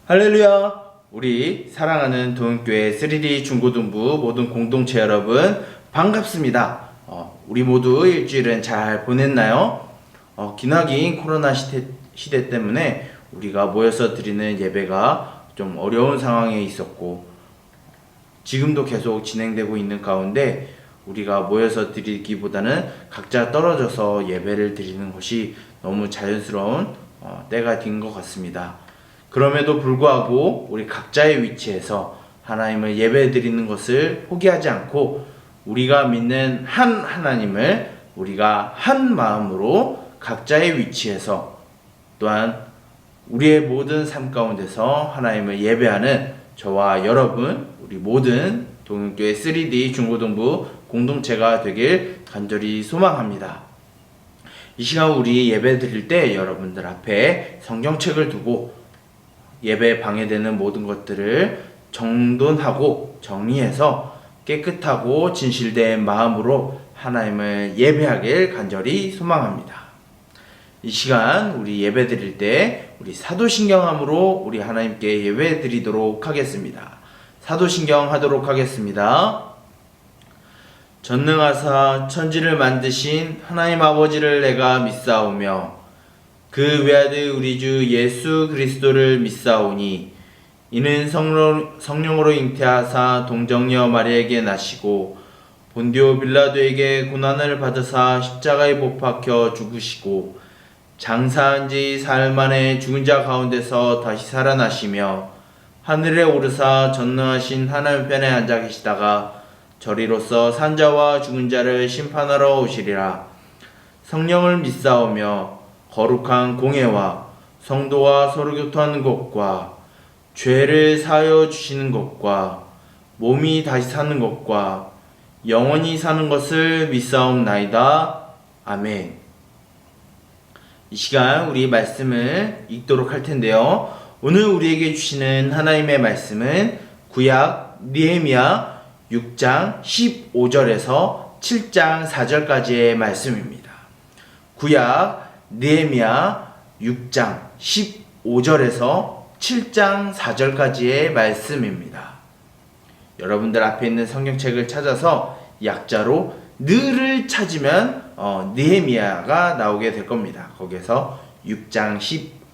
할렐루야! 우리 사랑하는 도움교회 3D 중고등부 모든 공동체 여러분 반갑습니다. 우리 모두 일주일은 잘 보냈나요? 기나긴 코로나 시대 때문에 우리가 모여서 드리는 예배가 좀 어려운 상황에 있었고 지금도 계속 진행되고 있는 가운데 우리가 모여서 드리기보다는 각자 떨어져서 예배를 드리는 것이 너무 자연스러운 때가 된 것 같습니다. 그럼에도 불구하고 우리 각자의 위치에서 하나님을 예배드리는 것을 포기하지 않고 우리가 믿는 한 하나님을 우리가 한 마음으로 각자의 위치에서 또한 우리의 모든 삶 가운데서 하나님을 예배하는 저와 여러분 우리 모든 동교회 3D 중고등부 공동체가 되길 간절히 소망합니다. 이 시간 우리 예배 드릴 때 여러분들 앞에 성경책을 두고 예배에 방해되는 모든 것들을 정돈하고 정리해서 깨끗하고 진실된 마음으로 하나님을 예배하길 간절히 소망합니다. 이 시간 우리 예배 드릴 때 우리 사도신경함으로 우리 하나님께 예배 드리도록 하겠습니다. 사도신경 하도록 하겠습니다. 전능하사 천지를 만드신 하나님 아버지를 내가 믿사오며 그 외아들 우리 주 예수 그리스도를 믿사오니 이는 성령으로 잉태하사 동정녀 마리아에게 나시고 본디오 빌라도에게 고난을 받으사 십자가에 못 박혀 죽으시고 장사한 지 사흘 만에 죽은 자 가운데서 다시 살아나시며 하늘에 오르사 전능하신 하나님 편에 앉아 계시다가 저리로서 산자와 죽은 자를 심판하러 오시리라. 성령을 믿사오며 거룩한 공예와 성도와 서로 교통하는 것과 죄를 사하여 주시는 것과 몸이 다시 사는 것과 영원히 사는 것을 믿사옵나이다. 아멘. 이 시간 우리 말씀을 읽도록 할 텐데요. 오늘 우리에게 주시는 하나님의 말씀은 구약 느헤미야 6장 15절에서 7장 4절까지의 말씀입니다. 구약 느헤미야 6장 15절에서 7장 4절까지의 말씀입니다. 여러분들 앞에 있는 성경책을 찾아서 약자로 느를 찾으면 느헤미야가 나오게 될 겁니다. 거기에서 6장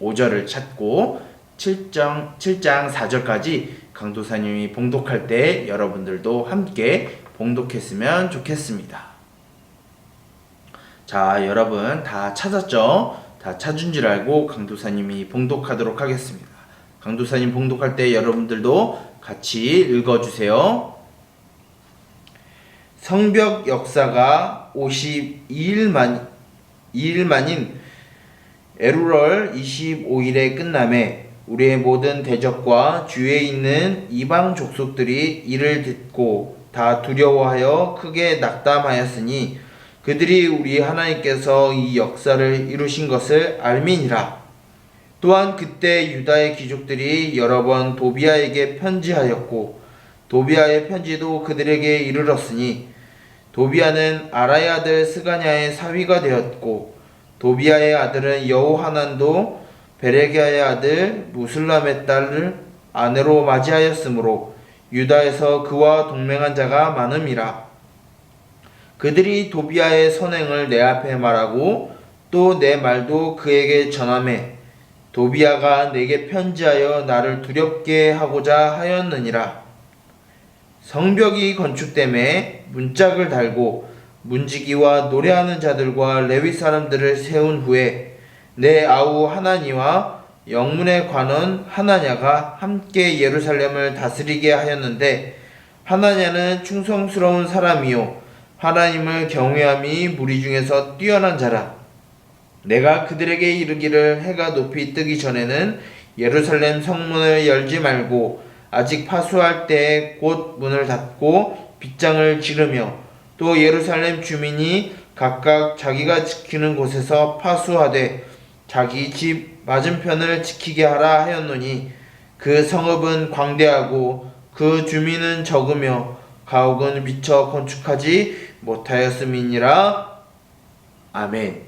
15절을 찾고 7장 4절까지 강도사님이 봉독할 때 여러분들도 함께 봉독했으면 좋겠습니다. 자, 여러분 다 찾았죠? 다 찾은 줄 알고 강도사님이 봉독하도록 하겠습니다. 강도사님 봉독할 때 여러분들도 같이 읽어주세요. 성벽 역사가 52일 만인 에루럴 25일에 끝남에 우리의 모든 대적과 주위에 있는 이방 족속들이 이를 듣고 다 두려워하여 크게 낙담하였으니 그들이 우리 하나님께서 이 역사를 이루신 것을 알미니라. 또한 그때 유다의 귀족들이 여러 번 도비아에게 편지하였고 도비아의 편지도 그들에게 이르렀으니 도비아는 아라의 아들 스가냐의 사위가 되었고 도비아의 아들은 여호하난도 베레기야의 아들 무슬람의 딸을 아내로 맞이하였으므로 유다에서 그와 동맹한 자가 많음이라. 그들이 도비아의 선행을 내 앞에 말하고 또 내 말도 그에게 전하매 도비아가 내게 편지하여 나를 두렵게 하고자 하였느니라. 성벽이 건축됨에 문짝을 달고 문지기와 노래하는 자들과 레위 사람들을 세운 후에 내 아우 하나니와 영문의 관원 하나냐가 함께 예루살렘을 다스리게 하였는데 하나냐는 충성스러운 사람이요 하나님을 경외함이 무리 중에서 뛰어난 자라. 내가 그들에게 이르기를 해가 높이 뜨기 전에는 예루살렘 성문을 열지 말고 아직 파수할 때에 곧 문을 닫고 빗장을 지르며 또 예루살렘 주민이 각각 자기가 지키는 곳에서 파수하되 자기 집 맞은편을 지키게 하라 하였노니 그 성읍은 광대하고 그 주민은 적으며 가옥은 미처 건축하지 못하였음이니라. 아멘.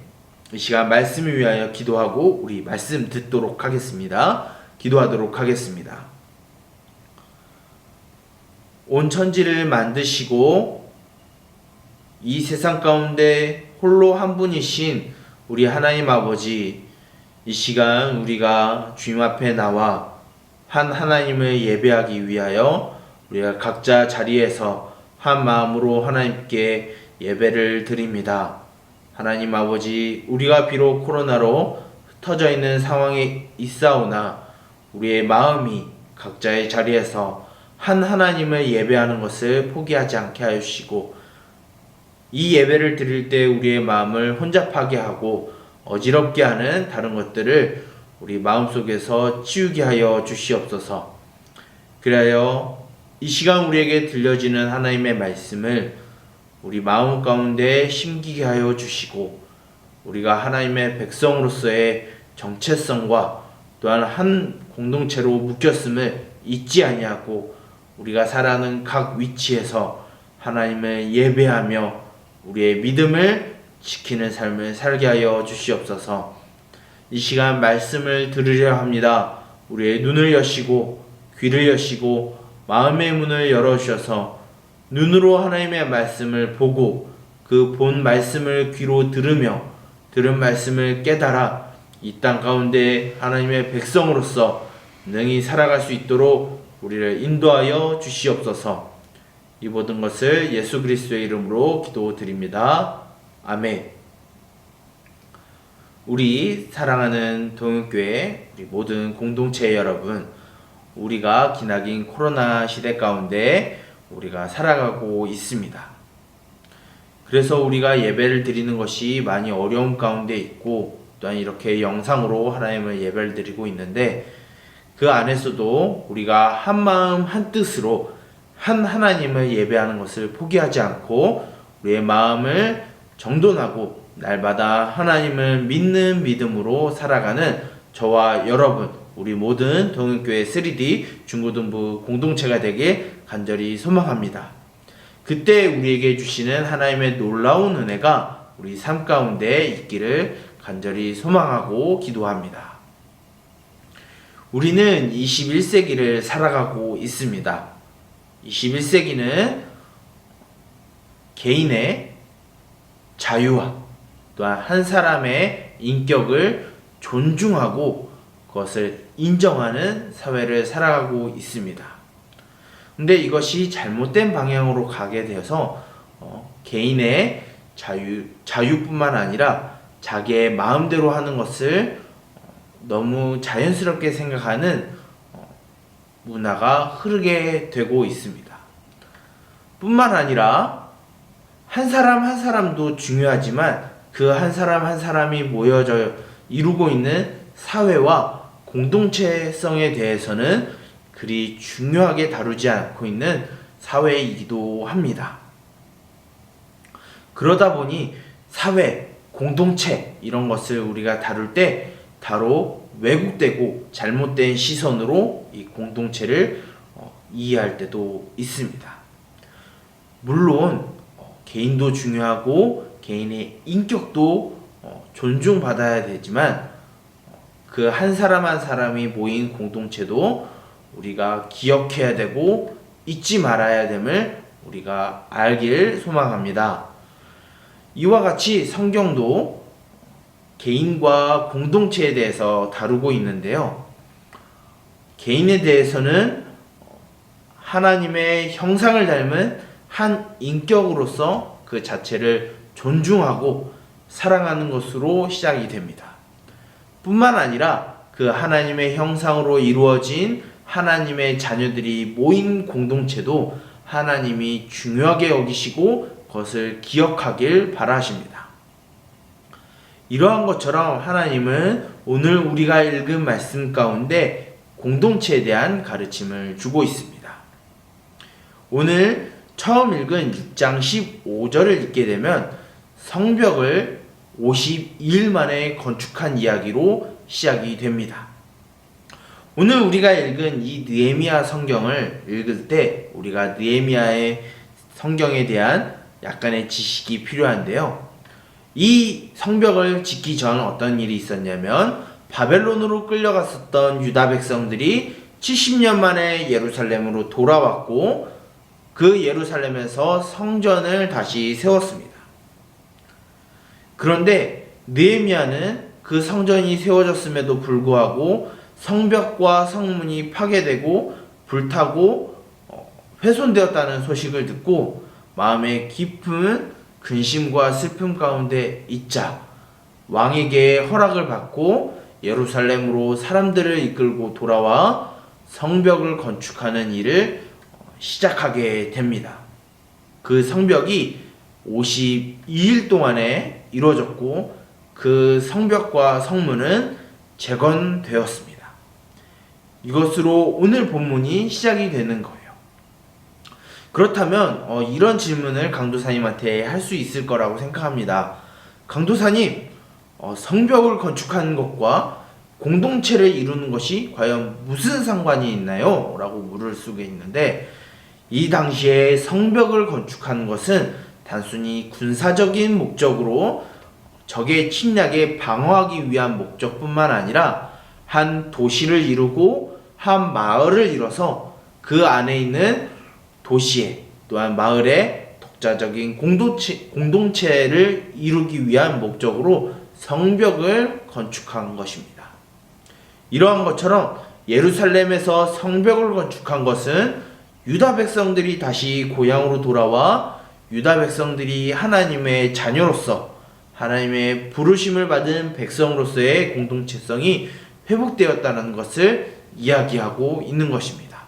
이 시간 말씀을 위하여 기도하고 우리 말씀 듣도록 하겠습니다. 기도하도록 하겠습니다. 온 천지를 만드시고 이 세상 가운데 홀로 한 분이신 우리 하나님 아버지, 이 시간 우리가 주님 앞에 나와 한 하나님을 예배하기 위하여 우리가 각자 자리에서 한 마음으로 하나님께 예배를 드립니다. 하나님 아버지, 우리가 비록 코로나로 흩어져 있는 상황에 있사오나 우리의 마음이 각자의 자리에서 한 하나님을 예배하는 것을 포기하지 않게 하여 주시고, 이 예배를 드릴 때 우리의 마음을 혼잡하게 하고 어지럽게 하는 다른 것들을 우리 마음속에서 치우게 하여 주시옵소서. 그리하여 이 시간 우리에게 들려지는 하나님의 말씀을 우리 마음 가운데 심기게 하여 주시고, 우리가 하나님의 백성으로서의 정체성과 또한 한 공동체로 묶였음을 잊지 아니하고 우리가 살아가는 각 위치에서 하나님을 예배하며 우리의 믿음을 지키는 삶을 살게 하여 주시옵소서. 이 시간 말씀을 들으려 합니다. 우리의 눈을 여시고 귀를 여시고 마음의 문을 열어주셔서 눈으로 하나님의 말씀을 보고 그 본 말씀을 귀로 들으며 들은 말씀을 깨달아 이 땅 가운데 하나님의 백성으로서 능히 살아갈 수 있도록 우리를 인도하여 주시옵소서. 이 모든 것을 예수 그리스도의 이름으로 기도드립니다. 아멘. 우리 사랑하는 동역교회 우리 모든 공동체 여러분, 우리가 기나긴 코로나 시대 가운데 우리가 살아가고 있습니다. 그래서 우리가 예배를 드리는 것이 많이 어려움 가운데 있고, 또한 이렇게 영상으로 하나님을 예배를 드리고 있는데, 그 안에서도 우리가 한 마음 한 뜻으로 한 하나님을 예배하는 것을 포기하지 않고 우리의 마음을 정돈하고 날마다 하나님을 믿는 믿음으로 살아가는 저와 여러분, 우리 모든 동역교회 3D 중고등부 공동체가 되길 간절히 소망합니다. 그때 우리에게 주시는 하나님의 놀라운 은혜가 우리 삶 가운데 있기를 간절히 소망하고 기도합니다. 우리는 21세기를 살아가고 있습니다. 21세기는 개인의 자유와 또한 한 사람의 인격을 존중하고 그것을 인정하는 사회를 살아가고 있습니다. 근데 이것이 잘못된 방향으로 가게 되어서 개인의 자유뿐만 아니라 자기의 마음대로 하는 것을 너무 자연스럽게 생각하는 문화가 흐르게 되고 있습니다. 뿐만 아니라 한 사람 한 사람도 중요하지만 그 한 사람 한 사람이 모여져 이루고 있는 사회와 공동체성에 대해서는 그리 중요하게 다루지 않고 있는 사회이기도 합니다. 그러다 보니 사회, 공동체 이런 것을 우리가 다룰 때 다로 왜곡되고 잘못된 시선으로 이 공동체를 이해할 때도 있습니다. 물론 개인도 중요하고 개인의 인격도 존중받아야 되지만 그 한 사람 한 사람이 모인 공동체도 우리가 기억해야 되고 잊지 말아야 됨을 우리가 알길 소망합니다. 이와 같이 성경도 개인과 공동체에 대해서 다루고 있는데요. 개인에 대해서는 하나님의 형상을 닮은 한 인격으로서 그 자체를 존중하고 사랑하는 것으로 시작이 됩니다. 뿐만 아니라 그 하나님의 형상으로 이루어진 하나님의 자녀들이 모인 공동체도 하나님이 중요하게 여기시고 그것을 기억하길 바라십니다. 이러한 것처럼 하나님은 오늘 우리가 읽은 말씀 가운데 공동체에 대한 가르침을 주고 있습니다. 오늘 처음 읽은 6장 15절을 읽게 되면 성벽을 52일 만에 건축한 이야기로 시작이 됩니다. 오늘 우리가 읽은 이 느헤미야 성경을 읽을 때 우리가 느헤미야의 성경에 대한 약간의 지식이 필요한데요. 이 성벽을 짓기 전 어떤 일이 있었냐면 바벨론으로 끌려갔었던 유다 백성들이 70년 만에 예루살렘으로 돌아왔고 그 예루살렘에서 성전을 다시 세웠습니다. 그런데 느헤미야는 그 성전이 세워졌음에도 불구하고 성벽과 성문이 파괴되고 불타고 훼손되었다는 소식을 듣고 마음에 깊은 근심과 슬픔 가운데 있자 왕에게 허락을 받고 예루살렘으로 사람들을 이끌고 돌아와 성벽을 건축하는 일을 시작하게 됩니다. 그 성벽이 52일 동안에 이루어졌고 그 성벽과 성문은 재건되었습니다. 이것으로 오늘 본문이 시작이 되는 거예요. 그렇다면 이런 질문을 강도사님한테 할 수 있을 거라고 생각합니다. 강도사님, 성벽을 건축하는 것과 공동체를 이루는 것이 과연 무슨 상관이 있나요? 라고 물을 수가 있는데, 이 당시에 성벽을 건축하는 것은 단순히 군사적인 목적으로 적의 침략에 방어하기 위한 목적뿐만 아니라 한 도시를 이루고 한 마을을 이뤄서 그 안에 있는 도시에 또한 마을에 독자적인 공동체를 이루기 위한 목적으로 성벽을 건축한 것입니다. 이러한 것처럼 예루살렘에서 성벽을 건축한 것은 유다 백성들이 다시 고향으로 돌아와 유다 백성들이 하나님의 자녀로서 하나님의 부르심을 받은 백성으로서의 공동체성이 회복되었다는 것을 이야기하고 있는 것입니다.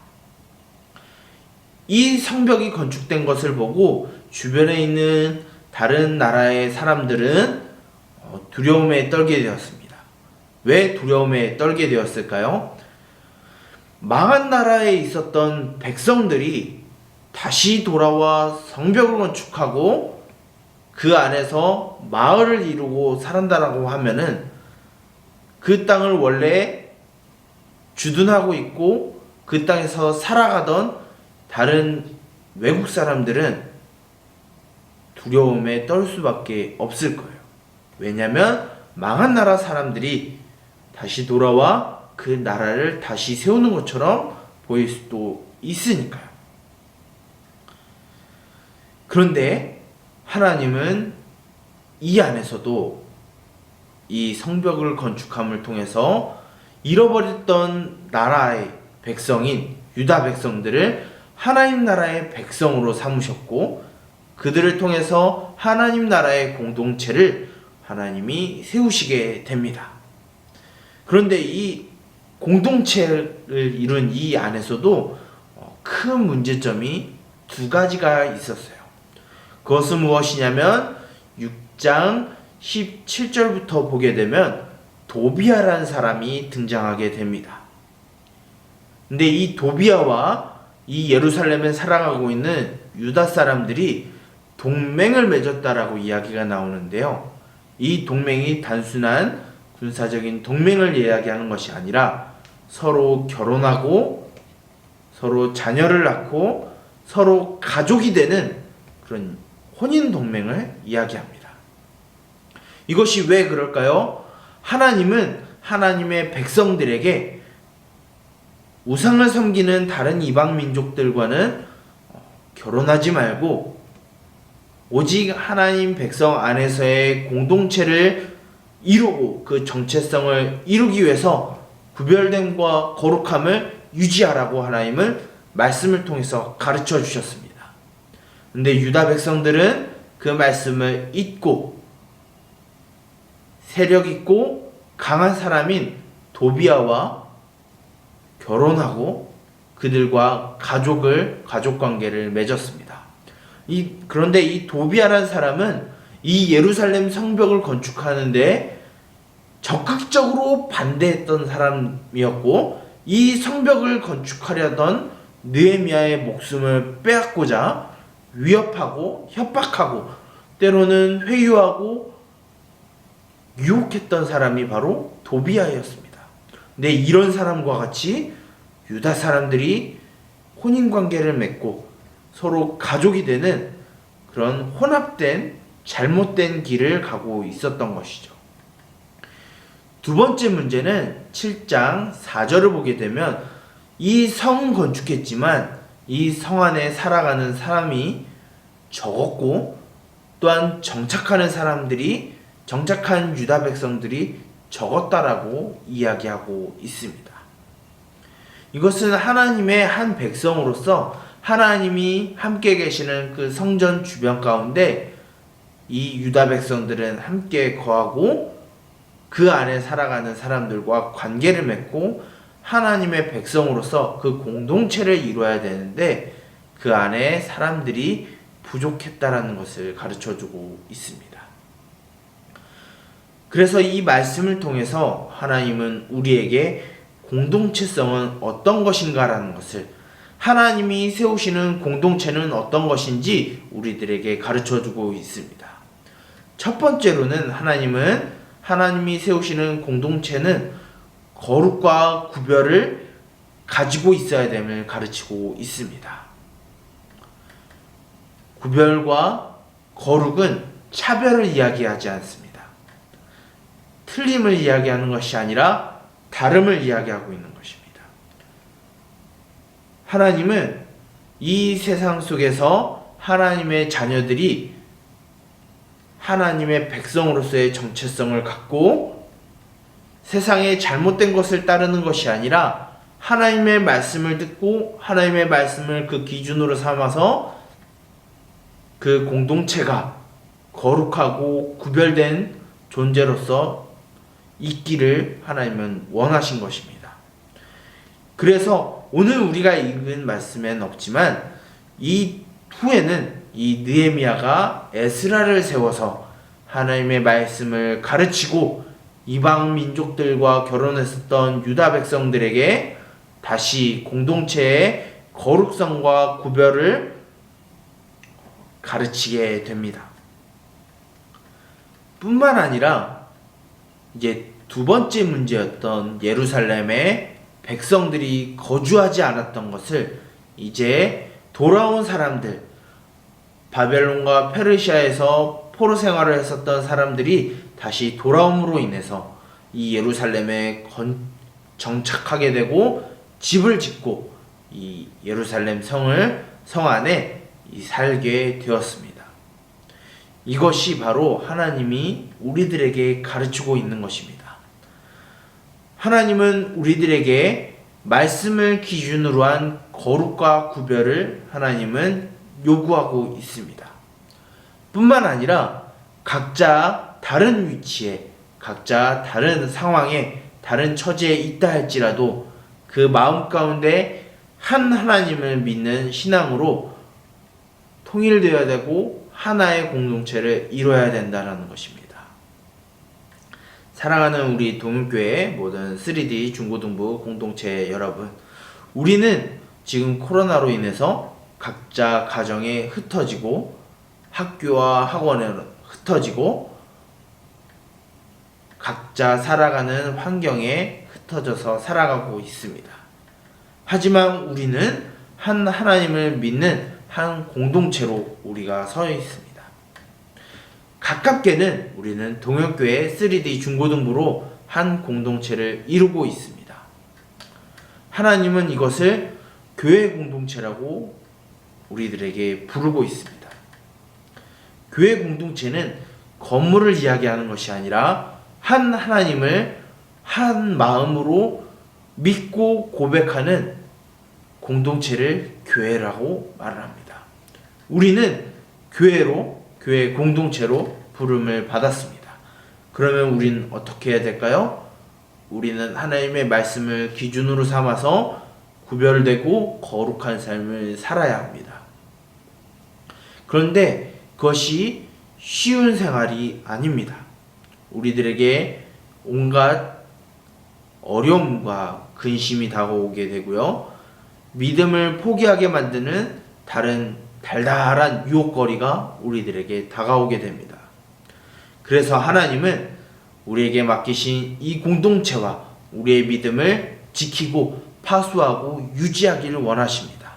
이 성벽이 건축된 것을 보고 주변에 있는 다른 나라의 사람들은 두려움에 떨게 되었습니다. 왜 두려움에 떨게 되었을까요? 망한 나라에 있었던 백성들이 다시 돌아와 성벽을 건축하고 그 안에서 마을을 이루고 살았다라고 하면은 그 땅을 원래 주둔하고 있고 그 땅에서 살아가던 다른 외국 사람들은 두려움에 떨 수밖에 없을 거예요. 왜냐하면 망한 나라 사람들이 다시 돌아와 그 나라를 다시 세우는 것처럼 보일 수도 있으니까요. 그런데 하나님은 이 안에서도 이 성벽을 건축함을 통해서 잃어버렸던 나라의 백성인 유다 백성들을 하나님 나라의 백성으로 삼으셨고 그들을 통해서 하나님 나라의 공동체를 하나님이 세우시게 됩니다. 그런데 이 공동체를 이룬 이 안에서도 큰 문제점이 두 가지가 있었어요. 그것은 무엇이냐면 6장 17절부터 보게 되면 도비아라는 사람이 등장하게 됩니다. 근데 이 도비아와 이 예루살렘에 살아가고 있는 유다 사람들이 동맹을 맺었다라고 이야기가 나오는데요. 이 동맹이 단순한 군사적인 동맹을 이야기하는 것이 아니라 서로 결혼하고 서로 자녀를 낳고 서로 가족이 되는 그런 혼인 동맹을 이야기합니다. 이것이 왜 그럴까요? 하나님은 하나님의 백성들에게 우상을 섬기는 다른 이방 민족들과는 결혼하지 말고 오직 하나님 백성 안에서의 공동체를 이루고 그 정체성을 이루기 위해서 구별됨과 거룩함을 유지하라고 하나님은 말씀을 통해서 가르쳐 주셨습니다. 근데 유다 백성들은 그 말씀을 잊고 세력 있고 강한 사람인 도비아와 결혼하고 그들과 가족 관계를 맺었습니다. 그런데 이 도비아라는 사람은 이 예루살렘 성벽을 건축하는데 적극적으로 반대했던 사람이었고 이 성벽을 건축하려던 느헤미야의 목숨을 빼앗고자 위협하고 협박하고 때로는 회유하고 유혹했던 사람이 바로 도비아였습니다. 근데 이런 사람과 같이 유다 사람들이 혼인관계를 맺고 서로 가족이 되는 그런 혼합된 잘못된 길을 가고 있었던 것이죠. 두 번째 문제는 7장 4절을 보게 되면 이 성은 건축했지만 이 성 안에 살아가는 사람이 적었고 또한 정착한 유다 백성들이 적었다라고 이야기하고 있습니다. 이것은 하나님의 한 백성으로서 하나님이 함께 계시는 그 성전 주변 가운데 이 유다 백성들은 함께 거하고 그 안에 살아가는 사람들과 관계를 맺고 하나님의 백성으로서 그 공동체를 이루어야 되는데 그 안에 사람들이 부족했다라는 것을 가르쳐주고 있습니다. 그래서 이 말씀을 통해서 하나님은 우리에게 공동체성은 어떤 것인가라는 것을, 하나님이 세우시는 공동체는 어떤 것인지 우리들에게 가르쳐주고 있습니다. 첫 번째로는 하나님이 세우시는 공동체는 거룩과 구별을 가지고 있어야 됨을 가르치고 있습니다. 구별과 거룩은 차별을 이야기하지 않습니다. 틀림을 이야기하는 것이 아니라 다름을 이야기하고 있는 것입니다. 하나님은 이 세상 속에서 하나님의 자녀들이 하나님의 백성으로서의 정체성을 갖고 세상의 잘못된 것을 따르는 것이 아니라 하나님의 말씀을 듣고 하나님의 말씀을 그 기준으로 삼아서 그 공동체가 거룩하고 구별된 존재로서 있기를 하나님은 원하신 것입니다. 그래서 오늘 우리가 읽은 말씀엔 없지만 이 후에는 이 느헤미야가 에스라를 세워서 하나님의 말씀을 가르치고 이방 민족들과 결혼했었던 유다 백성들에게 다시 공동체의 거룩성과 구별을 가르치게 됩니다. 뿐만 아니라 이제 두 번째 문제였던 예루살렘에 백성들이 거주하지 않았던 것을 이제 돌아온 사람들, 바벨론과 페르시아에서 포로 생활을 했었던 사람들이 다시 돌아옴으로 인해서 이 예루살렘에 정착하게 되고 집을 짓고 이 예루살렘 성 안에 살게 되었습니다. 이것이 바로 하나님이 우리들에게 가르치고 있는 것입니다. 하나님은 우리들에게 말씀을 기준으로 한 거룩과 구별을 하나님은 요구하고 있습니다. 뿐만 아니라 각자 다른 위치에, 각자 다른 상황에, 다른 처지에 있다 할지라도 그 마음 가운데 한 하나님을 믿는 신앙으로 통일되어야 되고 하나의 공동체를 이루어야 된다는 것입니다. 사랑하는 우리 동문교회 모든 3D 중고등부 공동체 여러분, 우리는 지금 코로나로 인해서 각자 가정에 흩어지고 학교와 학원에 흩어지고 각자 살아가는 환경에 흩어져서 살아가고 있습니다. 하지만 우리는 한 하나님을 믿는 한 공동체로 우리가 서 있습니다. 가깝게는 우리는 동역교회 3D 중고등부로 한 공동체를 이루고 있습니다. 하나님은 이것을 교회 공동체라고 우리들에게 부르고 있습니다. 교회 공동체는 건물을 이야기하는 것이 아니라 한 하나님을 한 마음으로 믿고 고백하는 공동체를 교회라고 말을 합니다. 우리는 교회 공동체로 부름을 받았습니다. 그러면 우리는 어떻게 해야 될까요? 우리는 하나님의 말씀을 기준으로 삼아서 구별되고 거룩한 삶을 살아야 합니다. 그런데 그것이 쉬운 생활이 아닙니다. 우리들에게 온갖 어려움과 근심이 다가오게 되고요. 믿음을 포기하게 만드는 다른 달달한 유혹거리가 우리들에게 다가오게 됩니다. 그래서 하나님은 우리에게 맡기신 이 공동체와 우리의 믿음을 지키고 파수하고 유지하기를 원하십니다.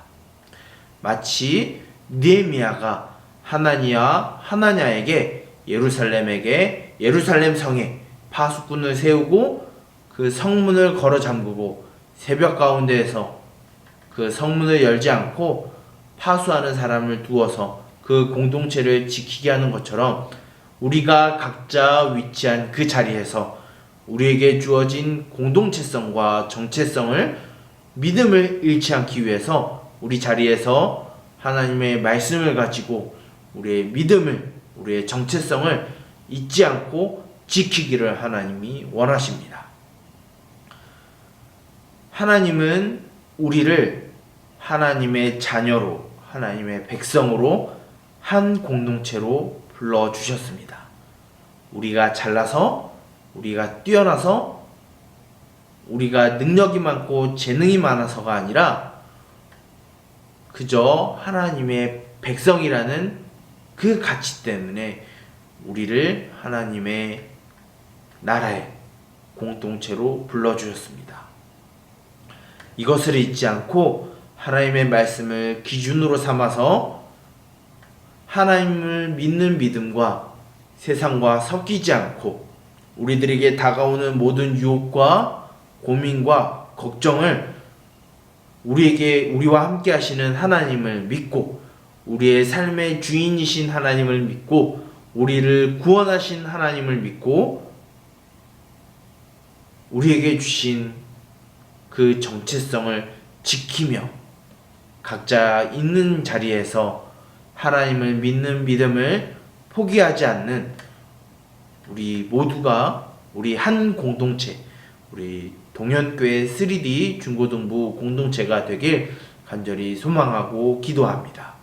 마치 느헤미야가 하나냐에게 예루살렘 성에 파수꾼을 세우고 그 성문을 걸어 잠그고 새벽 가운데에서 그 성문을 열지 않고 파수하는 사람을 두어서 그 공동체를 지키게 하는 것처럼 우리가 각자 위치한 그 자리에서 우리에게 주어진 공동체성과 정체성을 믿음을 잃지 않기 위해서 우리 자리에서 하나님의 말씀을 가지고 우리의 믿음을, 우리의 정체성을 잊지 않고 지키기를 하나님이 원하십니다. 하나님은 우리를 하나님의 자녀로, 하나님의 백성으로 한 공동체로 불러주셨습니다. 우리가 잘나서, 우리가 뛰어나서, 우리가 능력이 많고 재능이 많아서가 아니라 그저 하나님의 백성이라는 그 가치 때문에 우리를 하나님의 나라의 공동체로 불러주셨습니다. 이것을 잊지 않고 하나님의 말씀을 기준으로 삼아서 하나님을 믿는 믿음과 세상과 섞이지 않고 우리들에게 다가오는 모든 유혹과 고민과 걱정을 우리와 함께 하시는 하나님을 믿고 우리의 삶의 주인이신 하나님을 믿고 우리를 구원하신 하나님을 믿고 우리에게 주신 그 정체성을 지키며 각자 있는 자리에서 하나님을 믿는 믿음을 포기하지 않는 우리 모두가 우리 한 공동체, 우리 동현교회 3D 중고등부 공동체가 되길 간절히 소망하고 기도합니다.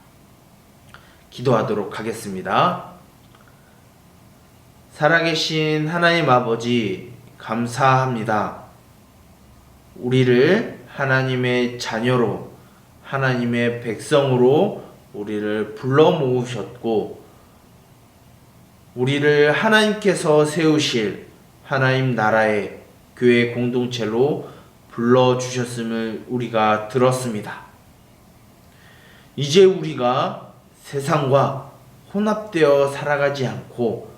기도하도록 하겠습니다. 살아계신 하나님 아버지, 감사합니다. 우리를 하나님의 자녀로, 하나님의 백성으로 우리를 불러 모으셨고 우리를 하나님께서 세우실 하나님 나라의 교회 공동체로 불러주셨음을 우리가 들었습니다. 이제 우리가 세상과 혼합되어 살아가지 않고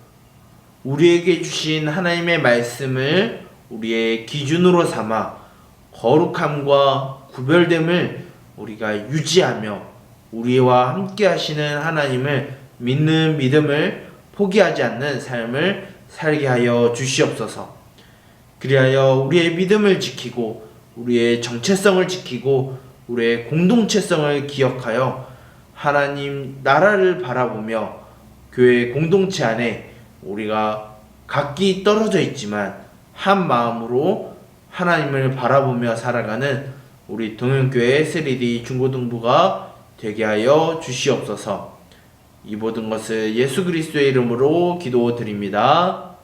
우리에게 주신 하나님의 말씀을 우리의 기준으로 삼아 거룩함과 구별됨을 우리가 유지하며 우리와 함께 하시는 하나님을 믿는 믿음을 포기하지 않는 삶을 살게 하여 주시옵소서. 그리하여 우리의 믿음을 지키고 우리의 정체성을 지키고 우리의 공동체성을 기억하여 하나님 나라를 바라보며 교회 공동체 안에 우리가 각기 떨어져 있지만 한 마음으로 하나님을 바라보며 살아가는 우리 동현교회 3D 중고등부가 되게 하여 주시옵소서. 이 모든 것을 예수 그리스도의 이름으로 기도드립니다.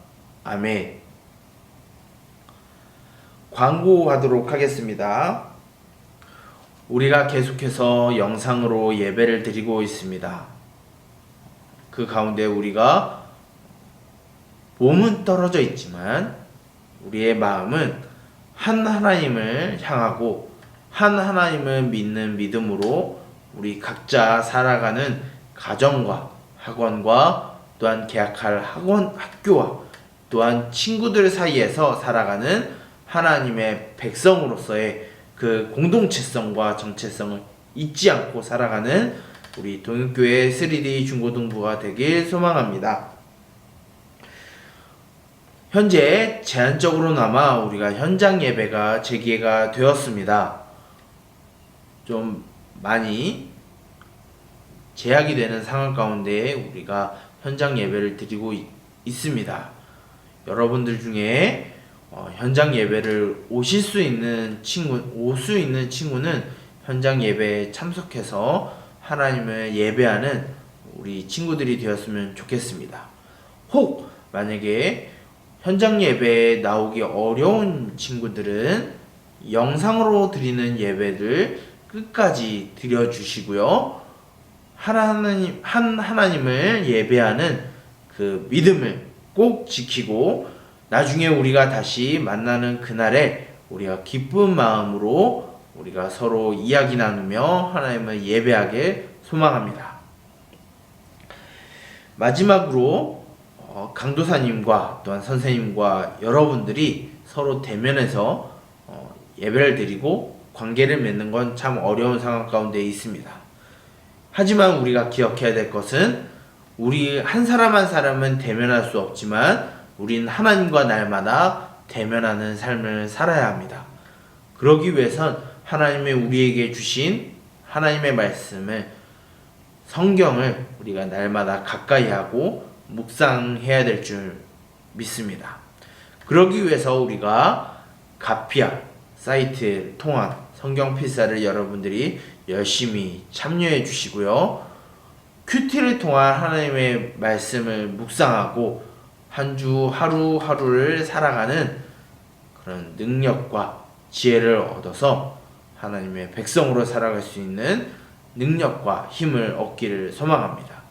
아멘. 광고하도록 하겠습니다. 우리가 계속해서 영상으로 예배를 드리고 있습니다. 그 가운데 우리가 몸은 떨어져 있지만 우리의 마음은 한 하나님을 향하고 한 하나님을 믿는 믿음으로 우리 각자 살아가는 가정과 학원과 또한 개학할 학교와 또한 친구들 사이에서 살아가는 하나님의 백성으로서의 그 공동체성과 정체성을 잊지 않고 살아가는 우리 동현교회 3D 중고등부가 되길 소망합니다. 현재 제한적으로나마 우리가 현장 예배가 재개가 되었습니다. 좀 많이 제약이 되는 상황 가운데 우리가 현장 예배를 드리고 있습니다. 여러분들 중에 현장 예배를 올 수 있는 친구는 현장 예배에 참석해서 하나님을 예배하는 우리 친구들이 되었으면 좋겠습니다. 혹 만약에 현장 예배에 나오기 어려운 친구들은 영상으로 드리는 예배를 끝까지 드려주시고요. 하나님을 예배하는 그 믿음을 꼭 지키고 나중에 우리가 다시 만나는 그날에 우리가 기쁜 마음으로 우리가 서로 이야기 나누며 하나님을 예배하게 소망합니다. 마지막으로 강도사님과 또한 선생님과 여러분들이 서로 대면해서 예배를 드리고 관계를 맺는 건 참 어려운 상황 가운데 있습니다. 하지만 우리가 기억해야 될 것은 우리 한 사람 한 사람은 대면할 수 없지만 우린 하나님과 날마다 대면하는 삶을 살아야 합니다. 그러기 위해선 하나님의 우리에게 주신 하나님의 말씀을 성경을 우리가 날마다 가까이 하고 묵상해야 될 줄 믿습니다. 그러기 위해서 우리가 가피아 사이트를 통한 성경 필사를 여러분들이 열심히 참여해 주시고요. 큐티를 통한 하나님의 말씀을 묵상하고 한 주 하루하루를 살아가는 그런 능력과 지혜를 얻어서 하나님의 백성으로 살아갈 수 있는 능력과 힘을 얻기를 소망합니다.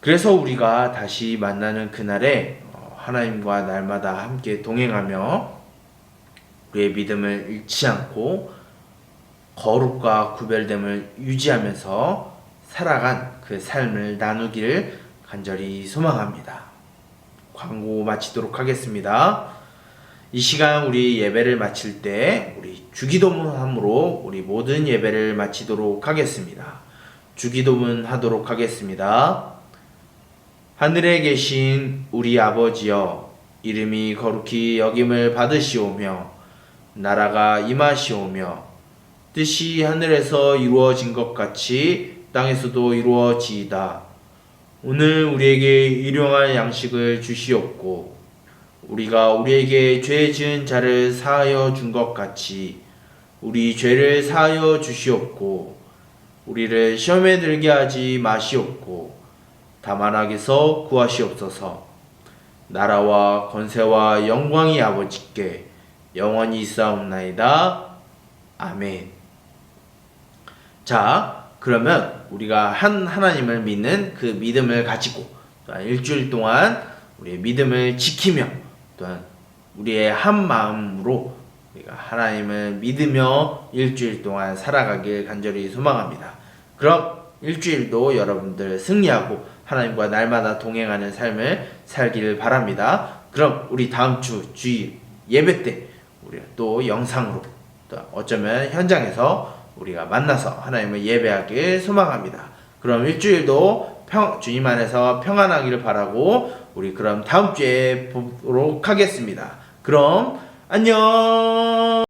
그래서 우리가 다시 만나는 그날에 하나님과 날마다 함께 동행하며 우리의 믿음을 잃지 않고 거룩과 구별됨을 유지하면서 살아간 그 삶을 나누기를 간절히 소망합니다. 광고 마치도록 하겠습니다. 이 시간 우리 예배를 마칠 때 우리 주기도문함으로 우리 모든 예배를 마치도록 하겠습니다. 주기도문 하도록 하겠습니다. 하늘에 계신 우리 아버지여, 이름이 거룩히 여김을 받으시오며 나라가 임하시오며 뜻이 하늘에서 이루어진 것 같이 땅에서도 이루어지이다. 오늘 우리에게 일용할 양식을 주시옵고 우리가 우리에게 죄 지은 자를 사하여 준 것 같이 우리 죄를 사하여 주시옵고 우리를 시험에 들게 하지 마시옵고 다만 악에서 구하시옵소서. 나라와 권세와 영광이 아버지께 영원히 있사옵나이다. 아멘. 자, 그러면 우리가 하나님을 믿는 그 믿음을 가지고 또한 일주일 동안 우리의 믿음을 지키며 또한 우리의 한 마음으로 우리가 하나님을 믿으며 일주일 동안 살아가길 간절히 소망합니다. 그럼 일주일도 여러분들 승리하고 하나님과 날마다 동행하는 삶을 살기를 바랍니다. 그럼 우리 다음 주 주일 예배 때 우리가 또 영상으로 또 어쩌면 현장에서 우리가 만나서 하나님을 예배하길 소망합니다. 그럼 일주일도 주님 안에서 평안하기를 바라고 우리 그럼 다음 주에 보도록 하겠습니다. 그럼 안녕.